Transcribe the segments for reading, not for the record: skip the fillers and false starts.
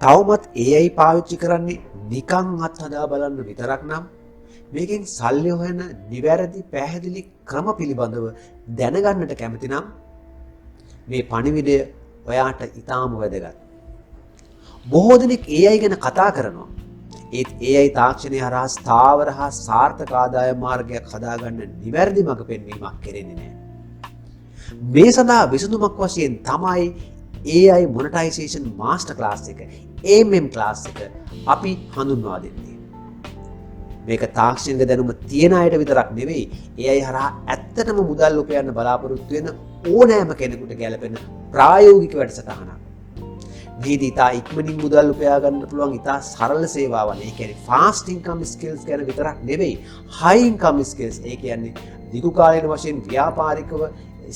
තවමත් AI පාවිච්චි කරන්නේ නිකන් අත්හදා බලන්න විතරක් නම් මේකෙන් සල්ලි හොයන නිවැරදි පැහැදිලි ක්‍රම පිළිබඳව දැනගන්නට කැමති නම් මේ පණිවිඩය ඔයාට ඉතාම වැදගත්. බොහෝ දෙනෙක් AI ගැන කතා කරනවා. ඒත් AI තාක්ෂණය හරහා ස්ථාවර හා සාර්ථක ආදායම් මාර්ගයක් හදාගන්න නිවැරදි මඟ පෙන්වීමක් කෙරෙන්නේ නැහැ. මේ සඳහා විසඳුමක් වශයෙන් තමයි AI මොනටයිසේෂන් මාස්ටර් ක්ලාස් එක MM ක්ලාස් එක අපි හඳුන්වා දෙන්නේ. මේක තාක්ෂණික දැනුම තියෙන අයට විතරක් නෙවෙයි AI හරහා ඇත්තටම මුදල් උපයන්න බලාපොරොත්තු වෙන ඕනෑම කෙනෙකුට ගැලපෙන ප්‍රායෝගික වැඩසටහනක්. මේදී ඉතා ඉක්මනින් මුදල් උපයා ගන්න පුළුවන් ඉතා සරල සේවාවක්. ඒ කියන්නේ fast income skills ගැන විතරක් නෙවෙයි high income skills. ඒ කියන්නේ දිගු කාලීන වශයෙන් ව්‍යාපාරිකව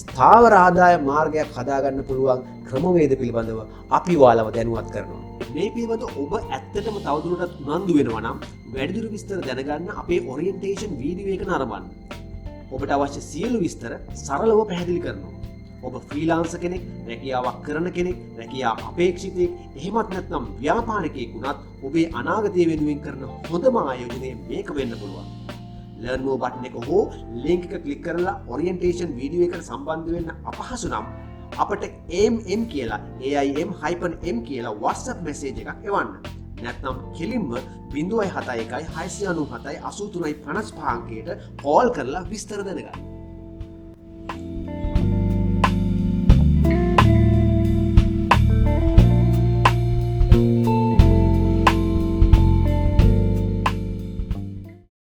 ස්ථාවර ආදාය මාර්ගයක් හදාගන්න පුළුවන් ක්‍රමවේද පිළිබඳව අපි ඔයාලව දැනුවත් කරනවා. මේ පිළිබඳව ඔබ ඇත්තටම තවදුරටත් උනන්දු වෙනවා නම් වැඩිදුර විස්තර දැනගන්න අපේ ඔරියන්ටේෂන් වීඩියෝ එක නරඹන්න. ඔබට අවශ්‍ය සියලු විස්තර සරලව පැහැදිලි කරනවා. ඔබ ෆ්‍රීලාන්සර් කෙනෙක්, රැකියාවක් කරන කෙනෙක්, රැකියා අපේක්ෂිතයෙක්, එහෙමත් නැත්නම් ව්‍යාපාරිකයෙක් වුණත් ඔබේ අනාගතය වෙනුවෙන් කරන හොඳම ආයෝජනය මේක වෙන්න පුළුවන්. Learn more button එක හෝ link එක click කරලා orientation video එකට සම්බන්ධ වෙන්න අපහසු නම් අපට AIM කියලා AIM-M කියලා WhatsApp message එකක් එවන්න. නැත්නම් කෙලින්ම 071 697 83 55 අංකයට call කරලා විස්තර දැනගන්න.